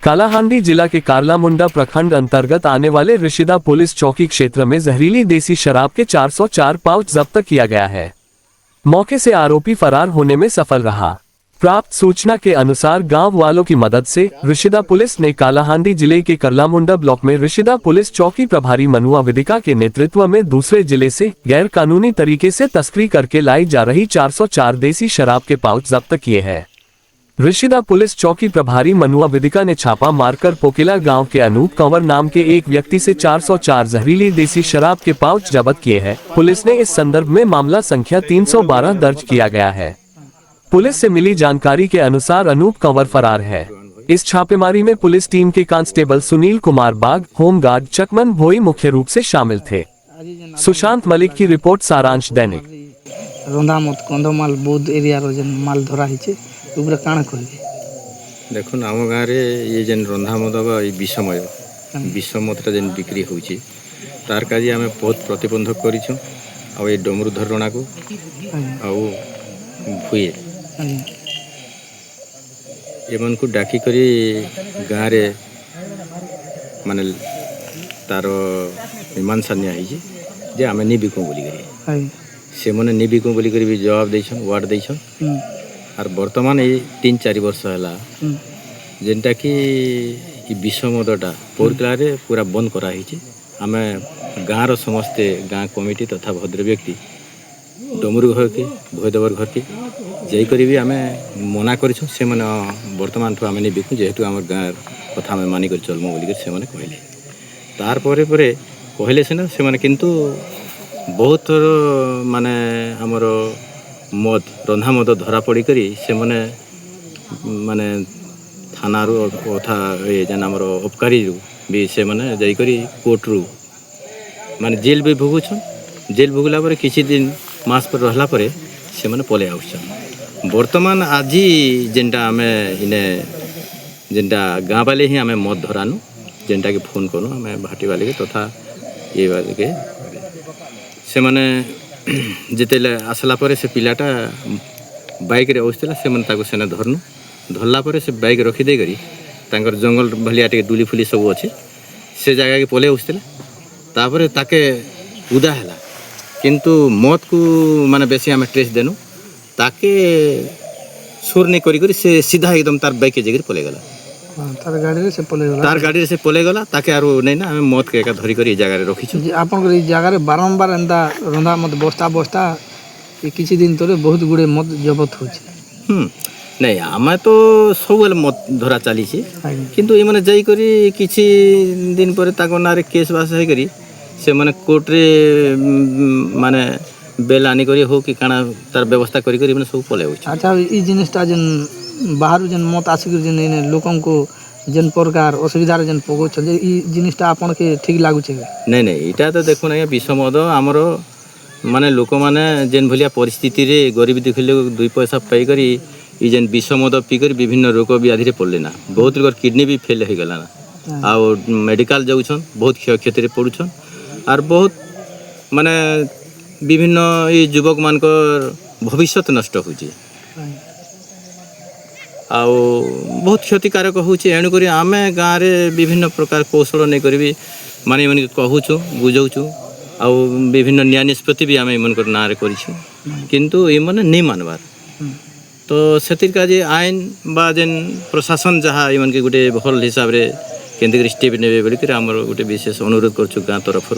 कालाहांडी जिला के कारलामुंडा प्रखंड अंतर्गत आने वाले ऋषिदा पुलिस चौकी क्षेत्र में जहरीली देसी शराब के 404 पाउच जब्त किया गया है। मौके से आरोपी फरार होने में सफल रहा। प्राप्त सूचना के अनुसार गांव वालों की मदद से ऋषिदा पुलिस ने कालाहांडी जिले के कारलामुंडा ब्लॉक में ऋषिदा पुलिस चौकी प्रभारी मनुआ विदिका के नेतृत्व में दूसरे जिले से गैर कानूनी तरीके से तस्करी करके लाई जा रही 404 देसी शराब के पाउच जब्त किए हैं। ऋषिदा पुलिस चौकी प्रभारी मनुआ विदिका ने छापा मारकर पोकिला गांव के अनूप कंवर नाम के एक व्यक्ति से 404 जहरीली देसी शराब के पाउच जब्त किए हैं। पुलिस ने इस संदर्भ में मामला संख्या 312 दर्ज किया गया है। पुलिस से मिली जानकारी के अनुसार अनूप कंवर फरार है। इस छापेमारी में पुलिस टीम के कांस्टेबल सुनील कुमार बाग, होमगार्ड चकमन भोई मुख्य रूप से शामिल थे। सुशांत मलिक की रिपोर्ट, सारांश दैनिक। रंधामत कंधमाल बौद्ध एरिया माल धरा देखो आम गाँव में ये जेन रंधामद विषमता जेन बिक्री होची तार काजी आम बहुत प्रतिबंधक करूँ। आ डमरू धरणा को भुए एमन को डाकी करी गाँव रे माने तार मीमांसा निजे आम नहीं बिकू बोलिक से मैंने नहीं बिकू बोलिक भी जवाब देछन वार्ड देछन। और बर्तमान ये 3-4 वर्ष है जेनटा कि विषमदटा पौरकला पूरा बंद कराई। आम गाँव समस्ते गाँ कमिटी तथा भद्र व्यक्ति डमरू घर के भयदेवर घर के जाकर भी आम मना कर बर्तमान ठू आम नहीं बिकू जेहेतु आम गाँव कथा आम मानिक चलमु बोलिक से कहले। तार परे परे कहले सीना से किंतु बहुत थर माने आमर मद रंधा मद धरा पड़ी करी से माने थाना रू अथा ये जान आमर अबकारी भी से माने जाइकरी कोर्ट रू माने जेल भी भोगुछन। जेल भोगला पर किसी दिन मास पर रहला परे से माने पले आउछन। वर्तमान आज जेनटा आमे इने जेनटा गाँव वाले ही आमे मद धरानु जेनटा के फोन करूँ आमे भाटी वाले के तथा ये वाले के से माने जिते आसला परे से पिलाटा बाइक रे आसला से मन ताको सेना धरनु धरला परे से बाइक रखीदे करी तांकर जंगल भलिया टे डुली फुली सब अच्छे से जगह के पले आसला तापर ताके उदा है किंतु मत को माने बेसी आम ट्रेस देनु ताके सुर नहीं करी से सीधा एकदम तार बाइक के जगह पले गला तार गाड़ी से पले गला ताके आरो नहीं ना आम मत के एका धरी करी जगह रे रखिछु। आपन को जगह रे बारंबार एंदा रंधा मत बस्ता बस्ता किछि दिन तरे बहुत गुडे मत जबत होछि। नहीं आम तो सब मत धरा चली किंतु ये मैंने जाई करी किछि दिन पर ताको नारे केस बास है करी से माने कोर्ट रे माने बेल आनी करी हो कि काना तार व्यवस्था करी करी माने सब पले होछि। अच्छा ई जिनिसटा जन बाहर जन मत आसिक जन लोकन को जन प्रकार असुविधा जन पगो छ ई जिनिसटा आपन के ठीक लागु छै? नहीं नहीं इटा तो देखो ना विषमद आमर माने लोक माने जेन भलिया परिस्थिति रे गरीब देखले 2 पैसा पाई करी ई जेन विषमद पी कर विभिन्न रोग व्याधि रे पड़ले ना बहुत लोग किडनी भी फेल हो गला ना आ मेडिकल जाउछन बहुत क्षति रे पड़ुछन और बहुत माने विभिन्न ये युवक मानकर भविष्य नष्ट होछि आ बहुत क्षतिकारक होछि। एणुक आम गाँव में विभिन्न प्रकार कौशल नहीं करी माने मन कहूँ बुझाऊँ आ विभिन्न न्याय निष्पत्ति भी आम एमन ना करूँ किंतु ये मैंने नहीं मानबार तो से आईन बा जेन प्रशासन जहाँ एमन के गोटे भल हिसाब से केन्द्र स्टेप ने बोलिक गोटे विशेष अनुरोध करूँ गाँ तरफ।